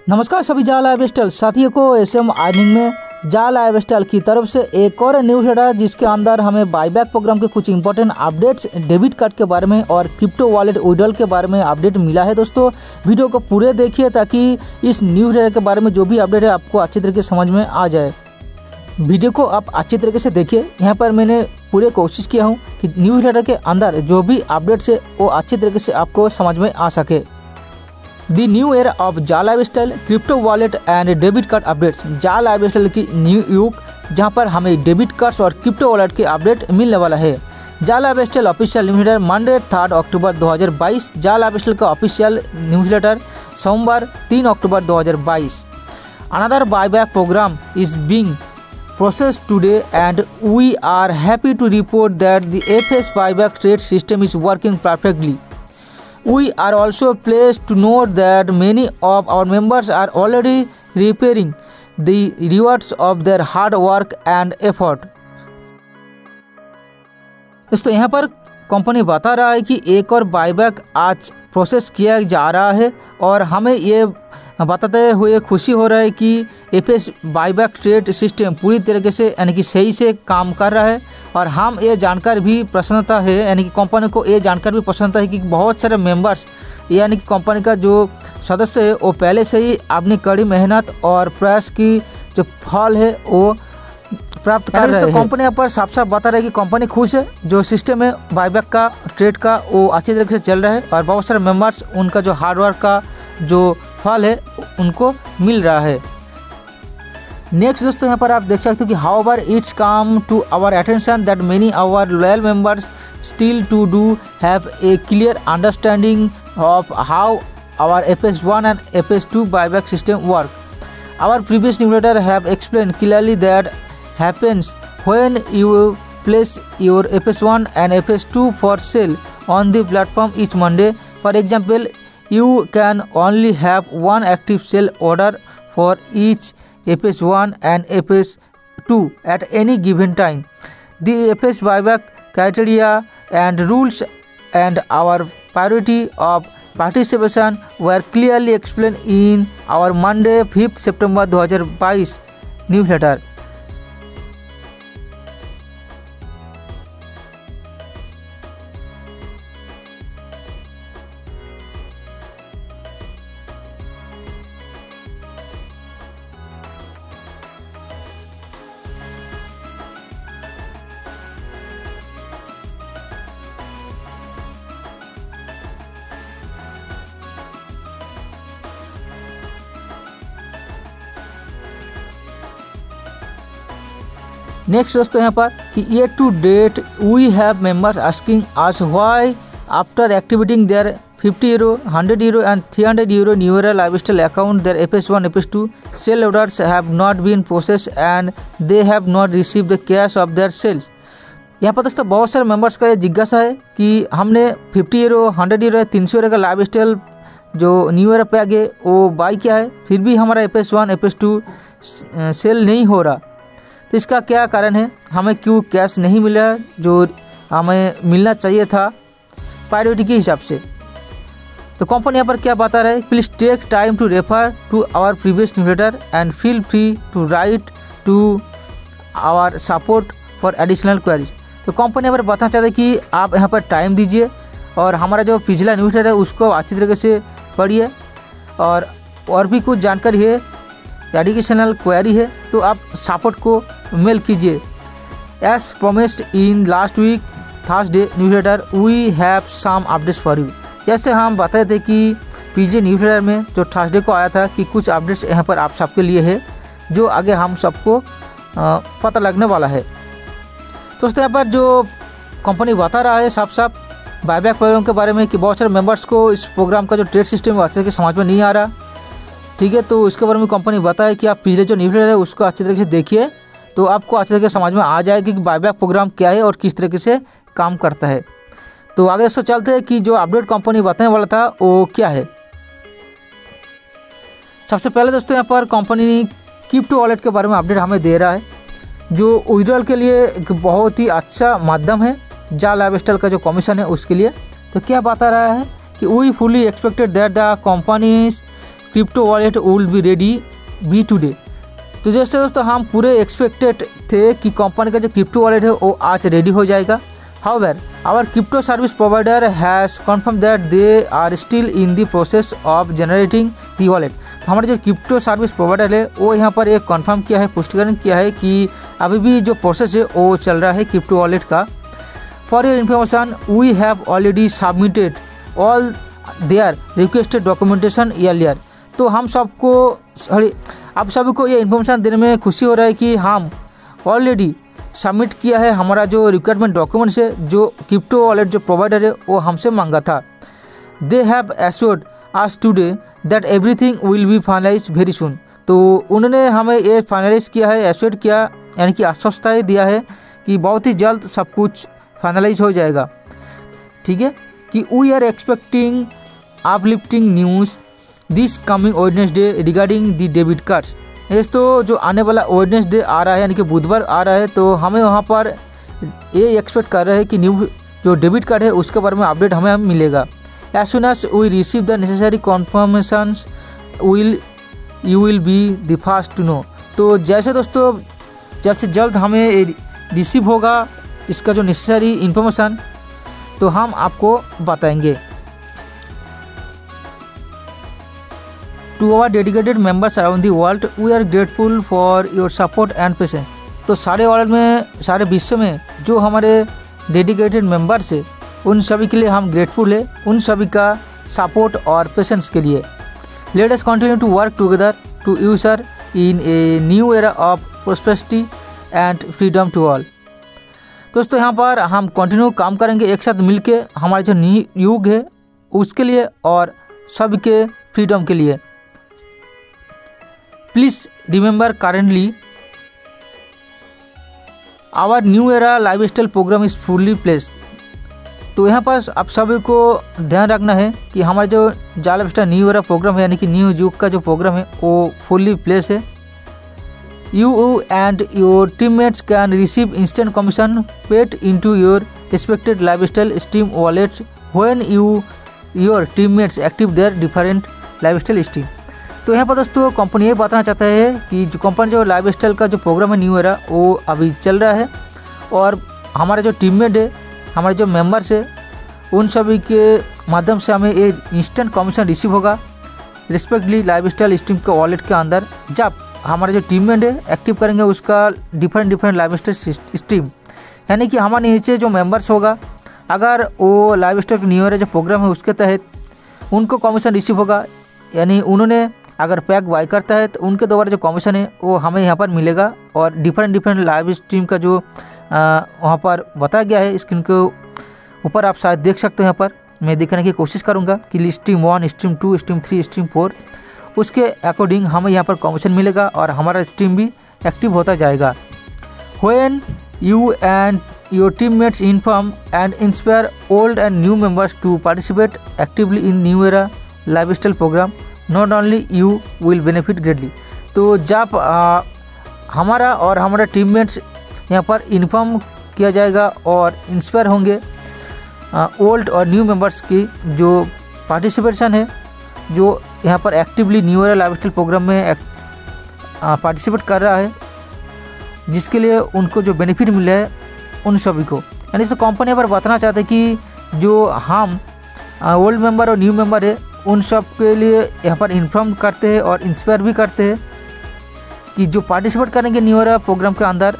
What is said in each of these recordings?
नमस्कार सभी जा लाइफस्टाइल साथियों को एसएम अर्निंग में जा लाइफस्टाइल की तरफ से एक और न्यूज़ है जिसके अंदर हमें बाईबैक प्रोग्राम के कुछ इंपॉर्टेंट अपडेट्स डेबिट कार्ड के बारे में और क्रिप्टो वॉलेट विड्रॉल के बारे में अपडेट मिला है। दोस्तों वीडियो को पूरे देखिए ताकि इस न्यूज़ के बारे में जो भी अपडेट है आपको अच्छी तरीके से समझ में आ जाए। वीडियो को आप अच्छी तरीके से देखिए। यहाँ पर मैंने पूरे कोशिश किया हूँ कि न्यूज़ के अंदर जो भी अपडेट्स है वो अच्छी तरीके से आपको समझ में आ सके। The new era of Ja lifestyle crypto wallet and debit card updates. Ja lifestyle की न्यू युग जहां पर हमें डेबिट कार्ड्स और क्रिप्टो वॉलेट के अपडेट मिलने वाला है। Ja lifestyle official newsletter Monday 3 अक्टूबर 2022। जा लाइफस्टाइल का ऑफिशियल न्यूज़लेटर सोमवार 3 अक्टूबर 2022। Another buyback program is being processed today and we are happy to report that the FS buyback trade system is working perfectly. We are also pleased to note that many of our members are already reaping the rewards of their hard work and effort. दोस्तों यहाँ पर company बता रहा है कि एक और buyback आज प्रोसेस किया जा रहा है और हमें ये बताते हुए खुशी हो रहा है कि एफएस बायबैक ट्रेड सिस्टम पूरी तरीके से यानी कि सही से काम कर रहा है। और हम ये जानकर भी प्रसन्नता है यानी कि कंपनी को ये जानकर भी प्रसन्नता है कि बहुत सारे मेंबर्स यानी कि कंपनी का जो सदस्य है वो पहले से ही अपनी कड़ी मेहनत और प्रयास की जो फल है वो प्राप्त कर रहे हैं। कंपनी यहाँ पर साफ साफ बता रहा है कि कंपनी खुश है, जो सिस्टम है बायबैक का ट्रेड का वो अच्छी तरीके से चल रहा है और बहुत सारे मेंबर्स उनका जो हार्डवर्क का जो फल है उनको मिल रहा है। नेक्स्ट दोस्तों यहाँ पर आप देख सकते हो कि however it's come to our attention that many our loyal members still to do have a clear understanding of how our FS1 and FS2 buyback system work. Our previous newsletter have explain clearly that happens when you place your FS1 and FS2 for sale on the platform each Monday. For example, you can only have one active sale order for each FS1 and FS2 at any given time. The FS buyback criteria and rules and our priority of participation were clearly explained in our Monday 5th September 2022 newsletter. Next दोस्तों यहाँ पर कि ये to date we have members asking us why after activating their 50 euro, 100 euro and 300 euro New Era Lifestyle account their FS1 FS2 sale orders have not been processed and they have not received the cash of their sales। यहाँ पर दोस्तों बहुत सारे members का ये जिज्ञासा है कि हमने 50 euro, 100 euro, 300 euro का लाइफस्टाइल जो न्यू ईयर पैक है वो बाई किया है, फिर भी हमारा FS1 FS2 सेल नहीं हो रहा। तो इसका क्या कारण है, हमें क्यों कैश नहीं मिला जो हमें मिलना चाहिए था प्रायोरिटी के हिसाब से। तो कंपनी यहाँ पर क्या बता रहा है, please take time to refer to our previous newsletter and feel free to write to our support for additional queries. तो कंपनी यहाँ पर बताना चाहते हैं कि आप यहाँ पर टाइम दीजिए और हमारा जो पिछला न्यूज़लेटर है उसको अच्छी तरीके से पढ़िए और भी कुछ जानकारी है, एडिशनल क्वेरी है तो आप सपोर्ट को मेल कीजिए। As promised in last week Thursday newsletter we have some updates for you. जैसे हम बताए थे कि पीजे न्यूज़लेटर में जो थर्सडे को आया था कि कुछ अपडेट्स यहाँ पर आप सबके लिए है जो आगे हम सबको पता लगने वाला है। तो दोस्तों यहाँ पर जो कंपनी बता रहा है साफ साफ बायबैक प्रोग्राम के बारे में कि बहुत सारे मेंबर्स को इस प्रोग्राम का जो ट्रेड सिस्टम है अच्छे तरीके से समझ में नहीं आ रहा, ठीक है। तो इसके बारे में कंपनी बताया कि आप पिछले जो न्यूज़लेटर है उसको अच्छे तरीके से देखिए तो आपको अच्छे तरीके से समझ में आ जाएगा कि बायबैक प्रोग्राम क्या है और किस तरीके से काम करता है। तो आगे दोस्तों चलते हैं कि जो अपडेट कंपनी बताने वाला था वो क्या है। सबसे पहले दोस्तों यहाँ पर कंपनी क्रिप्टो वॉलेट के बारे में अपडेट हमें दे रहा है जो विड्रॉल के लिए एक बहुत ही अच्छा माध्यम है जा लाइफस्टाइल का जो कमीशन है उसके लिए। तो क्या बता रहा है कि we fully expected that the company's crypto wallet will be ready be today. तो जैसे दोस्तों हम पूरे एक्सपेक्टेड थे कि कंपनी का जो क्रिप्टो वॉलेट है वो आज रेडी हो जाएगा। However our crypto service provider has confirm that they are still in the process of generating the wallet. तो हमारे जो क्रिप्टो सर्विस प्रोवाइडर है वो यहाँ पर एक कन्फर्म किया है, पुष्टिकरण किया है कि अभी भी जो प्रोसेस है वो चल रहा है क्रिप्टो वॉलेट का। For your information we have already submitted all their requested documentation earlier. तो हम सबको आप सभी को ये इन्फॉर्मेशन देने में खुशी हो रहा है कि हम ऑलरेडी सबमिट किया है हमारा जो रिक्वायरमेंट डॉक्यूमेंट्स है जो क्रिप्टो वॉलेट जो प्रोवाइडर है वो हमसे मांगा था। They have assured us today that everything will be finalize very soon. तो उन्होंने हमें ये फाइनलाइज किया है, एश्योर्ड किया यानी कि आश्वस्ता दिया है कि बहुत ही जल्द सब कुछ फाइनलाइज हो जाएगा। ठीक है कि we are expecting uplifting news this coming Wednesday regarding the debit cards. तो जो आने वाला वेडनेसडे आ रहा है यानी कि बुधवार आ रहा है, तो हमें वहाँ पर ये एक्सपेक्ट कर रहे हैं कि न्यू जो डेबिट कार्ड है उसके बारे में अपडेट हमें मिलेगा। As soon as we receive the necessary confirmations you will be the first to know. तो जैसे दोस्तों जल्द से जल्द हमें रिसीव होगा इसका जो नेसेसरी इन्फॉर्मेशन तो हम आपको बताएंगे। To our dedicated members around the world, we are grateful for your support and patience। तो सारे वर्ल्ड में, सारे विश्व में जो हमारे डेडिकेटेड मेंबर्स है उन सभी के लिए हम ग्रेटफुल है, उन सभी का सपोर्ट और पेशेंस के लिए। Let us continue to work together to usher in a new era of prosperity and freedom to all. दोस्तों यहाँ पर हम कंटिन्यू काम करेंगे एक साथ मिलके हमारे जो न्यू युग है उसके लिए और सभी के फ्रीडम के लिए। Please remember currently our new era life style program is fully placed. तो यहाँ पर आप सभी को ध्यान रखना है कि हमारा जो life style new era program है यानी कि न्यू युग का जो प्रोग्राम है वो फुल्ली प्लेस है। You and your teammates can receive instant commission paid into your respected life style stream wallets when your teammates active their different life style stream. तो यहाँ पर दोस्तों कंपनी ये बताना चाहता है कि जो कंपनी जो लाइफ स्टाइल का जो प्रोग्राम है न्यू एरा वो अभी चल रहा है और हमारे जो टीममेट है, हमारे जो मेंबर्स है उन सभी के माध्यम से हमें ये इंस्टेंट कमीशन रिसीव होगा रिस्पेक्टली लाइफ स्टाइल स्ट्रीम के वॉलेट के अंदर। जब हमारे जो टीममेट है एक्टिव करेंगे उसका डिफरेंट लाइफ स्टाइल स्ट्रीम यानी कि हमारे नीचे जो मेंबर्स होगा अगर वो लाइफ स्टाइल न्यू एरा जो प्रोग्राम है उसके तहत उनको कमीशन रिसीव होगा, यानी उन्होंने अगर पैक बाई करता है तो उनके द्वारा जो कमीशन है वो हमें यहाँ पर मिलेगा। और डिफरेंट लाइव स्ट्रीम का जो वहाँ पर बताया गया है स्क्रीन के ऊपर आप शायद देख सकते हो। यहाँ पर मैं दिखाने की कोशिश करूँगा कि स्ट्रीम 1, स्ट्रीम 2, स्ट्रीम 3, स्ट्रीम 4 उसके अकॉर्डिंग हमें यहाँ पर कमीशन मिलेगा और हमारा स्ट्रीम भी एक्टिव होता जाएगा। When you and your teammates inform and inspire old and new members to participate actively in new era life style program not only you will benefit greatly. तो जब हमारा और हमारा टीममेट्स यहाँ पर इन्फॉर्म किया जाएगा और इंस्पायर होंगे ओल्ड और न्यू मेंबर्स की जो पार्टिसिपेशन है जो यहाँ पर actively new era life style program में पार्टिसिपेट कर रहा है जिसके लिए उनको जो बेनिफिट मिला है उन सभी को। यानी तो कंपनी यहाँ पर बताना चाहते हैं कि जो हम ओल्ड मेंबर और न्यू मेंबर है उन सब के लिए यहाँ पर इन्फॉर्म करते हैं और इंस्पायर भी करते हैं कि जो पार्टिसिपेट करेंगे न्यू एरा प्रोग्राम के अंदर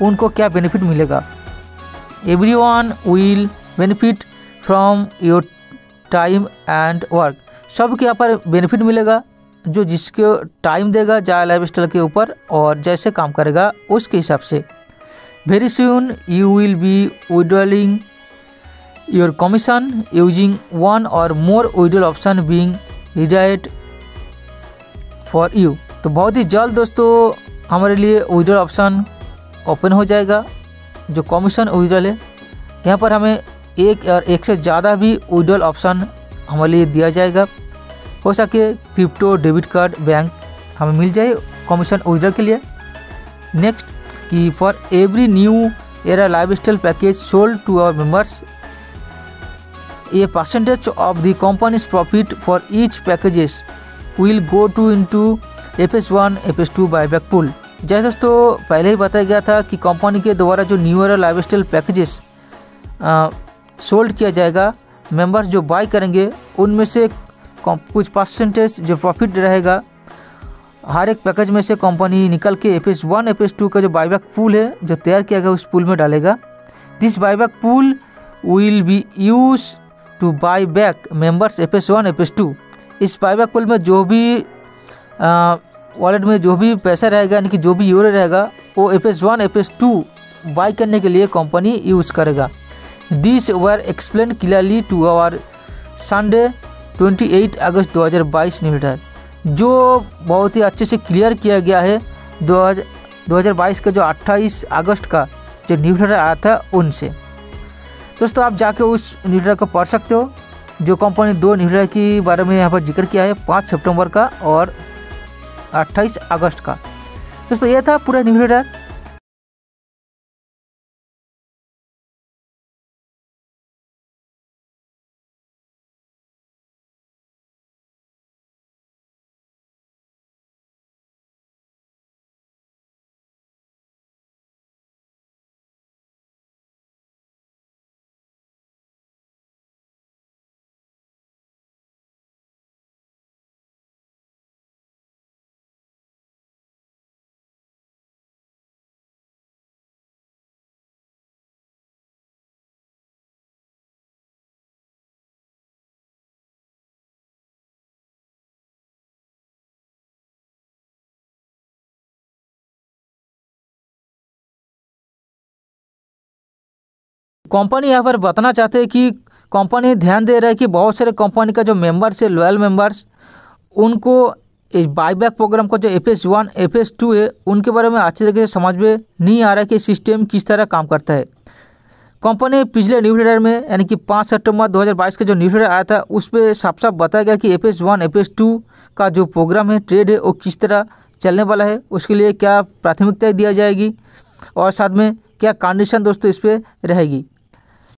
उनको क्या बेनिफिट मिलेगा। Everyone will benefit from your time and work. सबके यहाँ पर बेनिफिट मिलेगा जो जिसके टाइम देगा जा लाइफ स्टाइल के ऊपर और जैसे काम करेगा उसके हिसाब से। Very soon you will be withdrawing your commission using one or more withdrawal option being redirect for you. तो बहुत ही जल्द दोस्तों हमारे लिए विड्रॉल ऑप्शन ओपन हो जाएगा। जो कमीशन विड्रॉल है यहाँ पर हमें एक और एक से ज़्यादा भी विड्रॉल ऑप्शन हमारे लिए दिया जाएगा। हो सके क्रिप्टो डेबिट कार्ड बैंक हमें मिल जाए कमीशन विड्रॉल के लिए। नेक्स्ट कि for every new era life style package sold to our members a percentage of the company's profit for each packages will go to into FS1 FS2 buyback pool. जैसे दोस्तों पहले ही बताया गया था कि कंपनी के द्वारा जो new year lifestyle packages sold किया जाएगा, मेंबर्स जो बाय करेंगे उनमें से कुछ परसेंटेज जो प्रॉफिट रहेगा हर एक पैकेज में से कंपनी निकल के FS1 FS2 का जो बाईबैक पूल है जो तैयार किया गया उस पूल में डालेगा। This buyback pool will be use two by back members FS1 FS2। इस बाईबैक पूल में जो भी वॉलेट में जो भी पैसा रहेगा यानी कि जो भी यूरो रहेगा वो FS1 FS2 बाई करने के लिए कंपनी यूज़ करेगा। This were explain clearly to our Sunday 28 August 2022 newsletter, जो बहुत ही अच्छे से क्लियर किया गया है 2022 का जो 28 अगस्त का जो न्यूज़लेटर आया था उनसे। दोस्तों आप जाके उस न्यूज़लेटर को पढ़ सकते हो जो कंपनी 2 न्यूज़लेटर के बारे में यहाँ पर जिक्र किया है, 5 सितंबर का और 28 अगस्त का। दोस्तों ये था पूरा न्यूज़लेटर। कंपनी यहाँ पर बताना चाहते हैं कि कंपनी ध्यान दे रहा है कि बहुत सारे कंपनी का जो मेंबर्स है, लॉयल मेंबर्स, उनको इस बाईबैक प्रोग्राम का जो FS1 FS2 है उनके बारे में अच्छी तरीके से समझ में नहीं आ रहा है कि सिस्टम किस तरह काम करता है। कंपनी पिछले न्यूज़लेटर में यानी कि 5 सितंबर 2022 का जो न्यूज़लेटर आया था उस पर साफ साफ बताया गया कि FS1 FS2 का जो प्रोग्राम है, ट्रेड है, वो किस तरह चलने वाला है, उसके लिए क्या प्राथमिकता दिया जाएगी और साथ में क्या कंडीशन दोस्तों इस पर रहेगी।